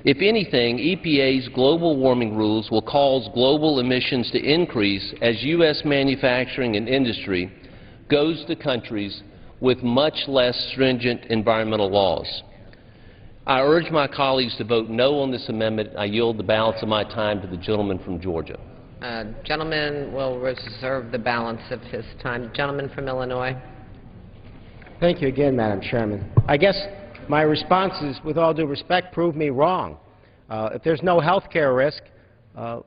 If anything, EPA's global warming rules will cause global emissions to increase as U.S. manufacturing and industry goes to countries with much less stringent environmental laws." I urge my colleagues to vote no on this amendment. I yield the balance of my time to the gentleman from Georgia. Gentleman will reserve the balance of his time. Gentleman from Illinois. Thank you again, Madam Chairman. I guess my responses, with all due respect, prove me wrong. If there's no health care risk,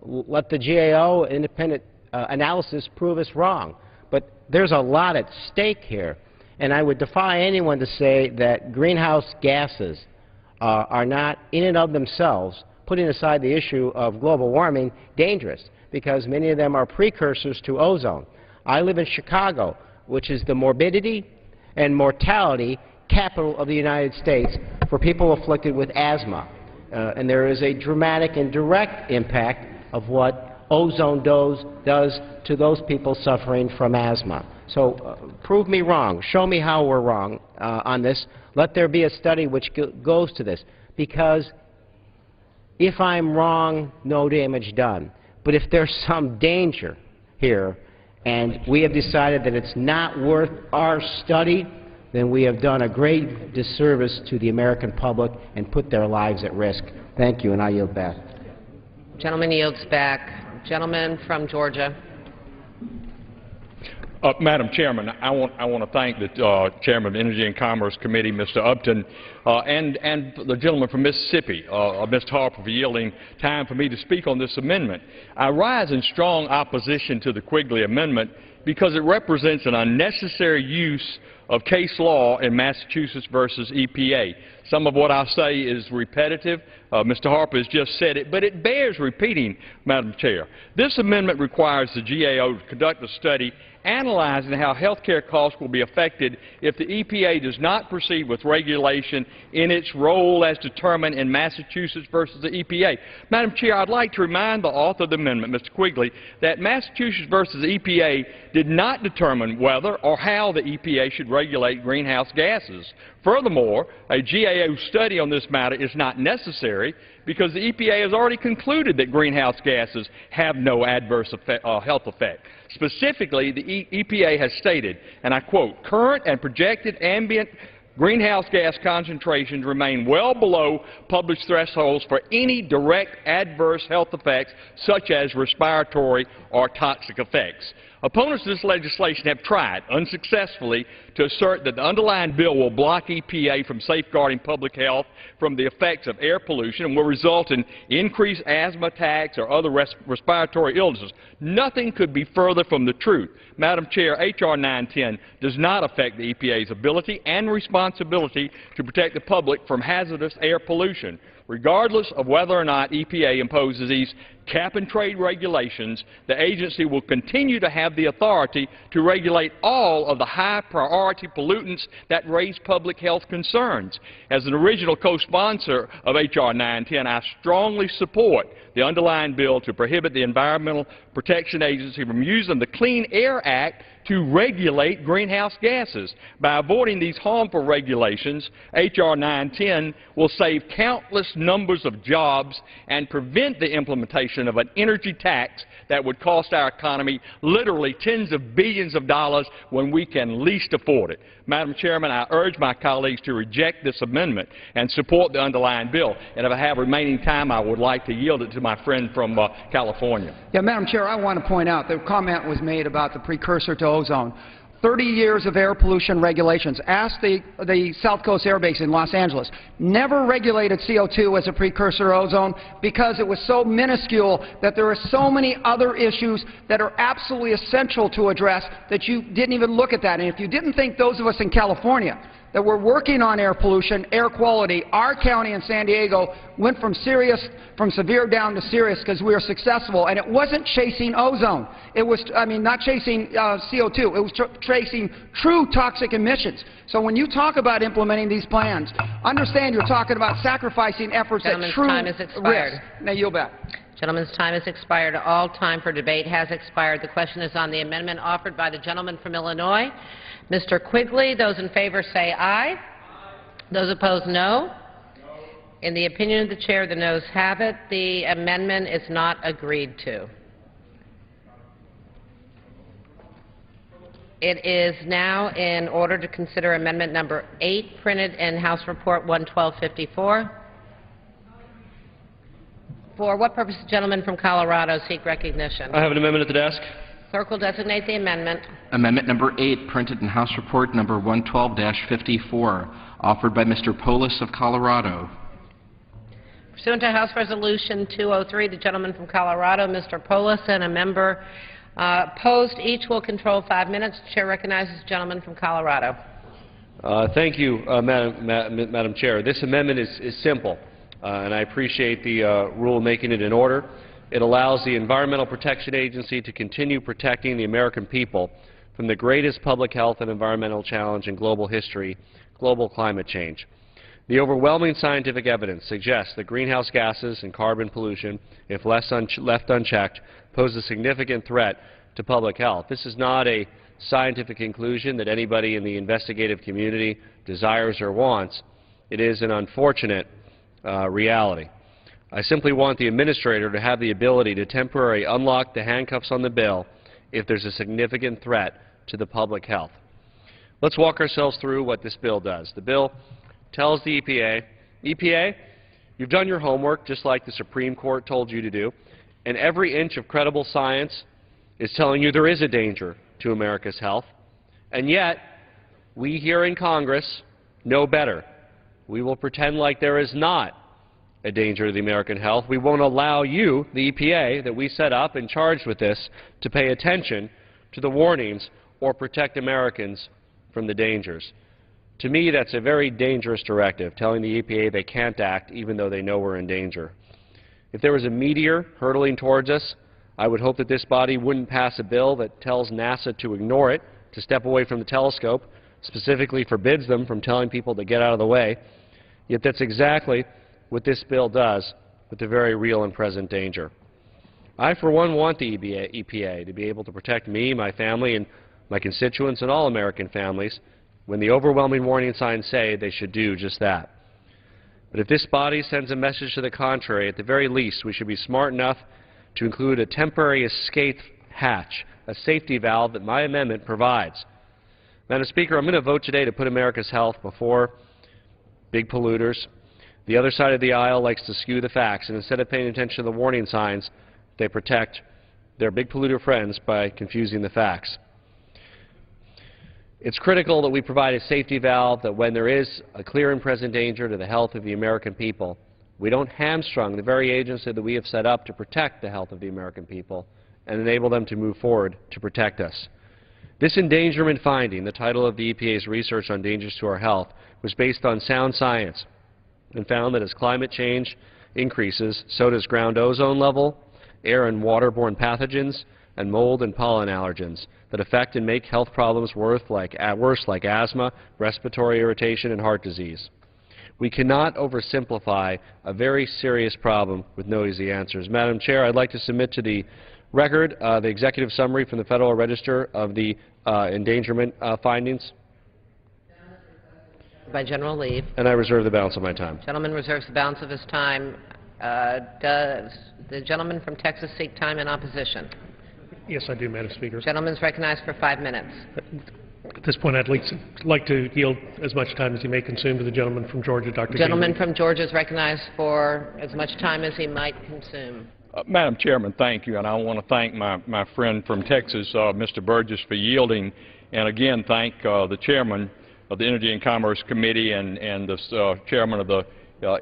let the GAO independent analysis prove us wrong. But there's a lot at stake here, and I would defy anyone to say that greenhouse gases are not, in and of themselves, putting aside the issue of global warming, dangerous, because many of them are precursors to ozone. I live in Chicago, which is the morbidity and mortality capital of the United States for people afflicted with asthma. And there is a dramatic and direct impact of what ozone does to those people suffering from asthma. So prove me wrong. Show me how we're wrong on this. Let there be a study which goes to this. Because if I'm wrong, no damage done. But if there's some danger here and we have decided that it's not worth our study, then we have done a great disservice to the American public and put their lives at risk. Thank you, and I yield back. Gentleman yields back. Gentleman from Georgia. Madam Chairman, I want to thank the Chairman of the Energy and Commerce Committee, Mr. Upton, and the gentleman from Mississippi, Mr. Harper, for yielding time for me to speak on this amendment. I rise in strong opposition to the Quigley Amendment because it represents an unnecessary use of case law in Massachusetts versus EPA. Some of what I say is repetitive. Mr. Harper has just said it, but it bears repeating, Madam Chair. This amendment requires the GAO to conduct a study analyzing how health care costs will be affected if the EPA does not proceed with regulation in its role as determined in Massachusetts versus the EPA. Madam Chair, I'd like to remind the author of the amendment, Mr. Quigley, that Massachusetts versus the EPA did not determine whether or how the EPA should regulate greenhouse gases. Furthermore, a GAO study on this matter is not necessary because the EPA has already concluded that greenhouse gases have no adverse health effect. Specifically, the EPA has stated, and I quote, "Current and projected ambient greenhouse gas concentrations remain well below published thresholds for any direct adverse health effects such as respiratory or toxic effects." Opponents of this legislation have tried, unsuccessfully, to assert that the underlying bill will block EPA from safeguarding public health from the effects of air pollution and will result in increased asthma attacks or other respiratory illnesses. Nothing could be further from the truth. Madam Chair, H.R. 910 does not affect the EPA's ability and responsibility to protect the public from hazardous air pollution. Regardless of whether or not EPA imposes these cap-and-trade regulations, the agency will continue to have the authority to regulate all of the high-priority pollutants that raise public health concerns. As an original co-sponsor of H.R. 910, I strongly support the underlying bill to prohibit the Environmental Protection Agency from using the Clean Air Act to regulate greenhouse gases. By avoiding these harmful regulations, H.R. 910 will save countless numbers of jobs and prevent the implementation of an energy tax that would cost our economy literally tens of billions of dollars when we can least afford it. Madam Chairman, I urge my colleagues to reject this amendment and support the underlying bill. And if I have remaining time, I would like to yield it to my friend from California. Yeah, Madam Chair, I want to point out the comment was made about the precursor to ozone. 30 years of air pollution regulations. Ask the South Coast Air Base in Los Angeles. Never regulated CO2 as a precursor to ozone because it was so minuscule that there are so many other issues that are absolutely essential to address that you didn't even look at that. And if you didn't think those of us in California that we're working on air pollution, air quality, our county in San Diego went from severe down to serious because we were successful. And it wasn't chasing ozone. It was, not chasing CO2. It was chasing true toxic emissions. So when you talk about implementing these plans, understand you're talking about sacrificing efforts at true time has expired. risk. Now yield back. Gentleman's time has expired. All time for debate has expired. The question is on the amendment offered by the gentleman from Illinois, Mr. Quigley. Those in favor say aye. Those opposed, no. In the opinion of the chair, the noes have it. The amendment is not agreed to. It is now in order to consider amendment number 8, printed in House Report 11254. For what purpose does the gentleman from Colorado seek recognition? I have an amendment at the desk. Clerk will designate the amendment. Amendment number 8, printed in House Report number 112-54, offered by Mr. Polis of Colorado. Pursuant to House Resolution 203, the gentleman from Colorado, Mr. Polis, and a member opposed, each will control 5 minutes. The chair recognizes the gentleman from Colorado. Thank you, Madam Chair. This amendment is simple, and I appreciate the rule making it in order. It allows the Environmental Protection Agency to continue protecting the American people from the greatest public health and environmental challenge in global history, global climate change. The overwhelming scientific evidence suggests that greenhouse gases and carbon pollution, if left unchecked, pose a significant threat to public health. This is not a scientific conclusion that anybody in the investigative community desires or wants. It is an unfortunate reality. I simply want the administrator to have the ability to temporarily unlock the handcuffs on the bill if there's a significant threat to the public health. Let's walk ourselves through what this bill does. The bill tells the EPA, you've done your homework just like the Supreme Court told you to do, and every inch of credible science is telling you there is a danger to America's health, and yet we here in Congress know better. We will pretend like there is not a danger to the American health. We won't allow you, the EPA, that we set up and charged with this, to pay attention to the warnings or protect Americans from the dangers. To me, that's a very dangerous directive, telling the EPA they can't act even though they know we're in danger. If there was a meteor hurtling towards us, I would hope that this body wouldn't pass a bill that tells NASA to ignore it, to step away from the telescope, specifically forbids them from telling people to get out of the way. Yet that's exactly what this bill does with the very real and present danger. I, for one, want the EPA to be able to protect me, my family, and my constituents and all American families when the overwhelming warning signs say they should do just that. But if this body sends a message to the contrary, at the very least, we should be smart enough to include a temporary escape hatch, a safety valve that my amendment provides. Madam Speaker, I'm going to vote today to put America's health before big polluters. The other side of the aisle likes to skew the facts, and instead of paying attention to the warning signs, they protect their big polluter friends by confusing the facts. It's critical that we provide a safety valve that when there is a clear and present danger to the health of the American people, we don't hamstrung the very agency that we have set up to protect the health of the American people and enable them to move forward to protect us. This endangerment finding, the title of the EPA's research on dangers to our health, was based on sound science and found that as climate change increases, so does ground ozone level, air and waterborne pathogens, and mold and pollen allergens that affect and make health problems worse like asthma, respiratory irritation, and heart disease. We cannot oversimplify a very serious problem with no easy answers. Madam Chair, I'd like to submit to the record the executive summary from the Federal Register of the endangerment findings. By general leave. And I reserve the balance of my time. Gentleman reserves the balance of his time. Does the gentleman from Texas seek time in opposition? Yes, I do, Madam Speaker. Gentleman's recognized for 5 minutes. At this point, I'd like to yield as much time as he may consume to the gentleman from Georgia, Dr. Gentleman from Georgia is recognized for as much time as he might consume. Madam Chairman, thank you, and I want to thank my friend from Texas, Mr. Burgess, for yielding, and again thank the chairman of the Energy and Commerce Committee and the chairman of the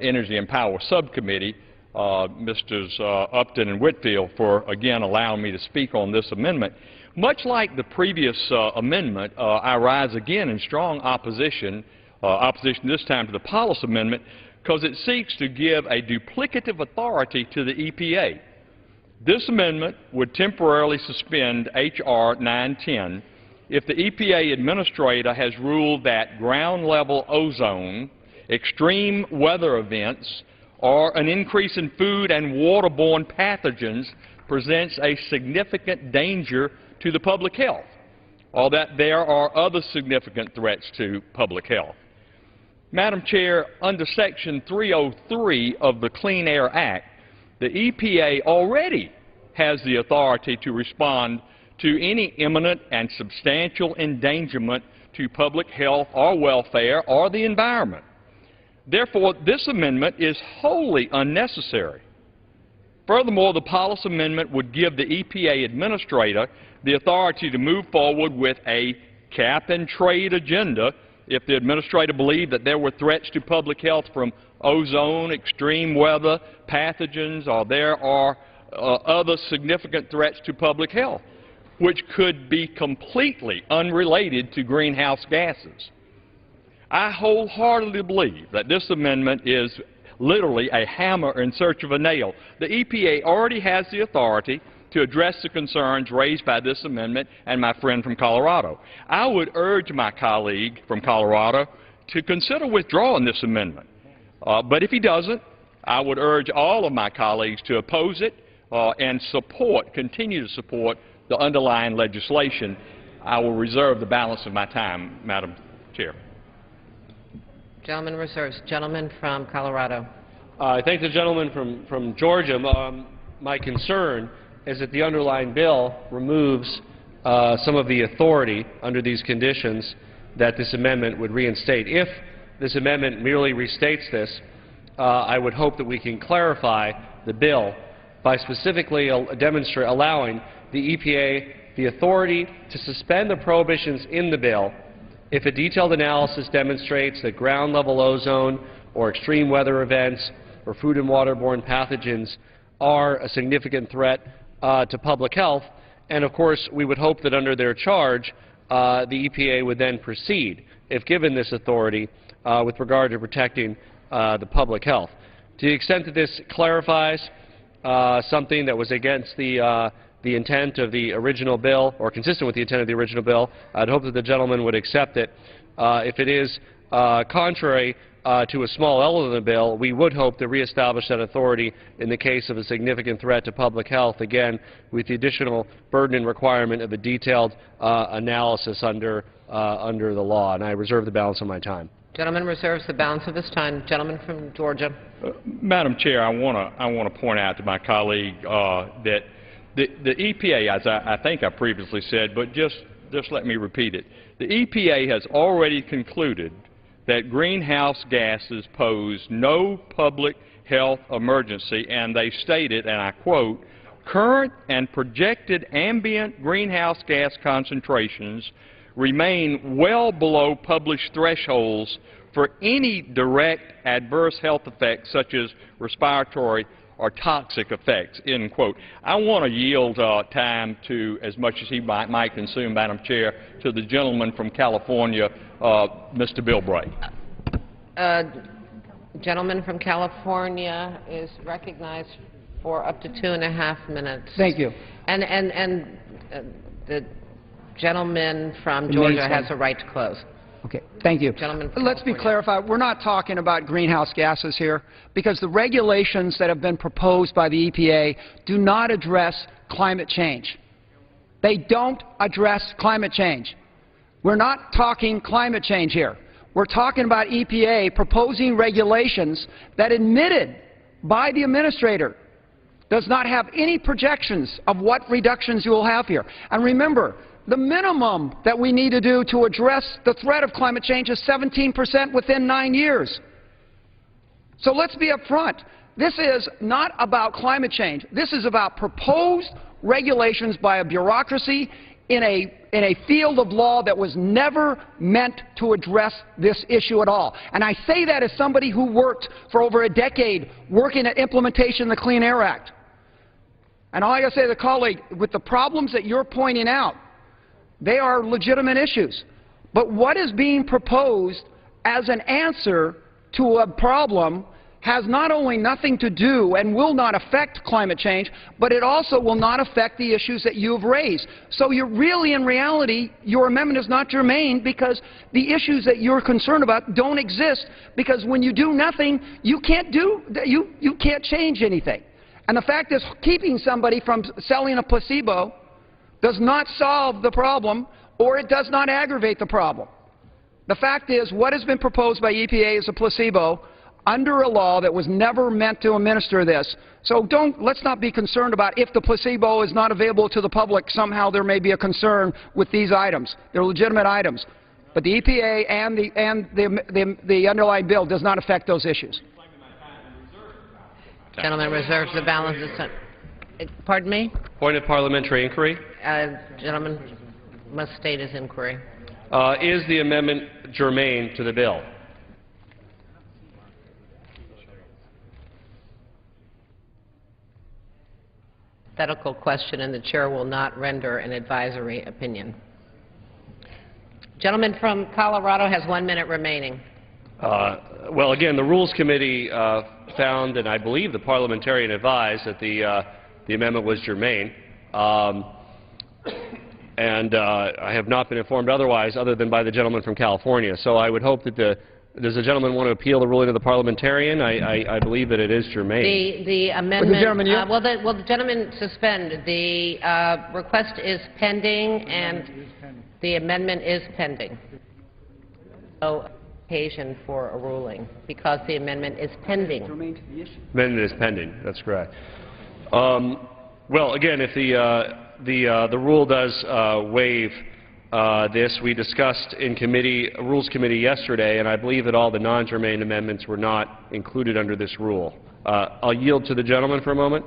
Energy and Power Subcommittee, Mrs. Upton and Whitfield, for again allowing me to speak on this amendment. Much like the previous amendment, I rise again in strong opposition this time to the Policy Amendment, because it seeks to give a duplicative authority to the EPA. This amendment would temporarily suspend H.R. 910 if the EPA administrator has ruled that ground-level ozone, extreme weather events, or an increase in food and waterborne pathogens presents a significant danger to the public health, or that there are other significant threats to public health. Madam Chair, under Section 303 of the Clean Air Act, the EPA already has the authority to respond to any imminent and substantial endangerment to public health or welfare or the environment. Therefore, this amendment is wholly unnecessary. Furthermore, the Policy Amendment would give the EPA administrator the authority to move forward with a cap-and-trade agenda if the administrator believed that there were threats to public health from ozone, extreme weather, pathogens, or there are other significant threats to public health, which could be completely unrelated to greenhouse gases. I wholeheartedly believe that this amendment is literally a hammer in search of a nail. The EPA already has the authority to address the concerns raised by this amendment and my friend from Colorado. I would urge my colleague from Colorado to consider withdrawing this amendment. But if he doesn't, I would urge all of my colleagues to oppose it and continue to support the underlying legislation. I will reserve the balance of my time, Madam Chair. Gentleman reserves. Gentleman from Colorado. I thank the gentleman from Georgia. My concern is that the underlying bill removes some of the authority under these conditions that this amendment would reinstate. If this amendment merely restates this, I would hope that we can clarify the bill by specifically allowing the EPA the authority to suspend the prohibitions in the bill if a detailed analysis demonstrates that ground-level ozone or extreme weather events or food and waterborne pathogens are a significant threat to public health. And of course, we would hope that under their charge, the EPA would then proceed, if given this authority, with regard to protecting the public health. To the extent that this clarifies something that was against the intent of the original bill, or consistent with the intent of the original bill, I'd hope that the gentleman would accept it. If it is contrary to a small element of the bill, we would hope to reestablish that authority in the case of a significant threat to public health, again, with the additional burden and requirement of a detailed analysis under the law. And I reserve the balance of my time. Gentleman reserves the balance of his time. Gentleman from Georgia. Madam Chair, I want to point out to my colleague that the EPA, as I think I previously said, but just let me repeat it. The EPA has already concluded that greenhouse gases pose no public health emergency, and they stated, and I quote, current and projected ambient greenhouse gas concentrations remain well below published thresholds for any direct adverse health effects such as respiratory or toxic effects, end quote. I want to yield time to, as much as he might consume, Madam Chair, to the gentleman from California, Mr. Bill Bray. Gentleman from California is recognized for up to 2.5 minutes. Thank you. And the gentleman from Georgia has a right to close. Okay, thank you. Let's be clarified. We're not talking about greenhouse gases here because the regulations that have been proposed by the EPA do not address climate change. They don't address climate change. We're not talking climate change here. We're talking about EPA proposing regulations that, admitted by the administrator, does not have any projections of what reductions you will have here. And remember, the minimum that we need to do to address the threat of climate change is 17% within 9 years. So let's be upfront. This is not about climate change. This is about proposed regulations by a bureaucracy in a field of law that was never meant to address this issue at all. And I say that as somebody who worked for over a decade working at implementation of the Clean Air Act. And all I got to say to the colleague, with the problems that you're pointing out, they are legitimate issues. But what is being proposed as an answer to a problem has not only nothing to do and will not affect climate change, but it also will not affect the issues that you've raised. So you're really, in reality, your amendment is not germane because the issues that you're concerned about don't exist, because when you do nothing, you can't change anything. And the fact is, keeping somebody from selling a placebo does not solve the problem, or it does not aggravate the problem. The fact is, what has been proposed by EPA is a placebo under a law that was never meant to administer this. So let's not be concerned about if the placebo is not available to the public, somehow there may be a concern with these items. They're legitimate items. But the EPA and the underlying bill does not affect those issues. Gentleman reserves the balance of time. Pardon me? Point of parliamentary inquiry. Gentleman must state his inquiry. Is the amendment germane to the bill? Hypothetical question, and the chair will not render an advisory opinion. Gentleman from Colorado has 1 minute remaining. Well, again, the Rules Committee found, and I believe the parliamentarian advised, that the amendment was germane. And I have not been informed otherwise, other than by the gentleman from California. So I would hope that does the gentleman want to appeal the ruling of the parliamentarian? I believe that it is germane. The amendment. The gentleman suspend. The request is pending, and the amendment is pending. No occasion for a ruling because the amendment is pending. Amendment is pending. That's correct. Well, again, if the rule does waive this, we discussed in Rules Committee yesterday, and I believe that all the non-germane amendments were not included under this rule. I'll yield to the gentleman for a moment.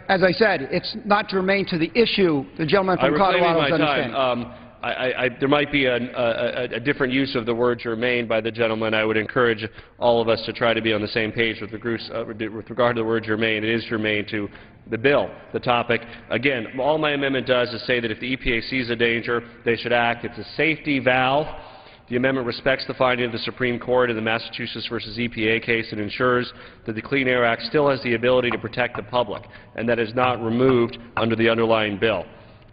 As I said, it's not germane to the issue. The gentleman from Colorado is understanding. There might be a different use of the word germane by the gentleman. I would encourage all of us to try to be on the same page with regard to the word germane. It is germane to the bill, the topic. Again, all my amendment does is say that if the EPA sees a danger, they should act. It's a safety valve. The amendment respects the finding of the Supreme Court in the Massachusetts versus EPA case and ensures that the Clean Air Act still has the ability to protect the public, and that is not removed under the underlying bill.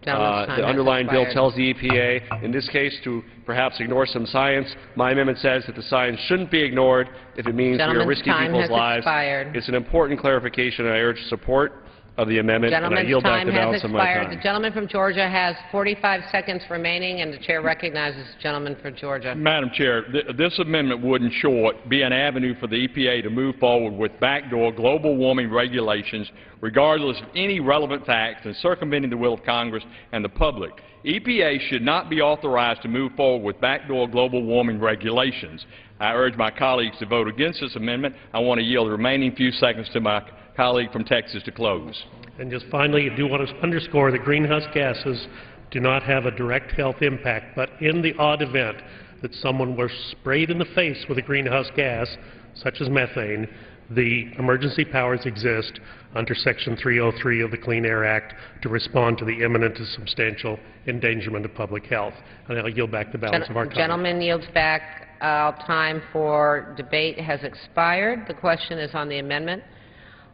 Gentleman's time The has underlying bill expired. tells the EPA, in this case, to perhaps ignore some science. My amendment says that the science shouldn't be ignored if it means we are Gentleman's risking time people's has lives. expired. It's an important clarification, and I urge support of the amendment, and I Gentleman's yield back time the has balance of my expired. time. The gentleman from Georgia has 45 seconds remaining, and the chair recognizes the gentleman from Georgia. Madam Chair, this amendment would, in short, be an avenue for the EPA to move forward with backdoor global warming regulations, regardless of any relevant facts, and circumventing the will of Congress and the public. EPA should not be authorized to move forward with backdoor global warming regulations. I urge my colleagues to vote against this amendment. I want to yield the remaining few seconds to my colleague from Texas to close. And just finally, I do want to underscore that greenhouse gases do not have a direct health impact, but in the odd event that someone were sprayed in the face with a greenhouse gas, such as methane, the emergency powers exist under Section 303 of the Clean Air Act to respond to the imminent and substantial endangerment of public health. And I'll yield back the balance of our time. Gentleman yields back. Time for debate has expired. The question is on the amendment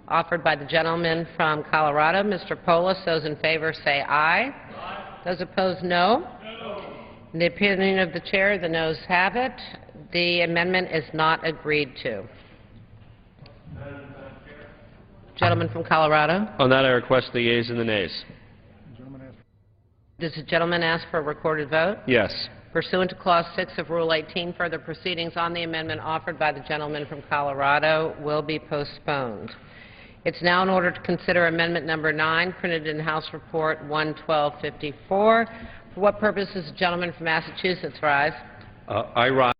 offered by the gentleman from Colorado, Mr. Polis. Those in favor say aye. Aye. Those opposed, no. In the opinion of the chair, the noes have it. The amendment is not agreed to. Gentleman from Colorado. On that, I request the yeas and the nays. Does the gentleman ask for a recorded vote? Yes. Pursuant to Clause 6 of Rule 18, further proceedings on the amendment offered by the gentleman from Colorado will be postponed. It's now in order to consider Amendment Number 9, printed in House Report 11254. For what purpose does the gentleman from Massachusetts rise? I rise.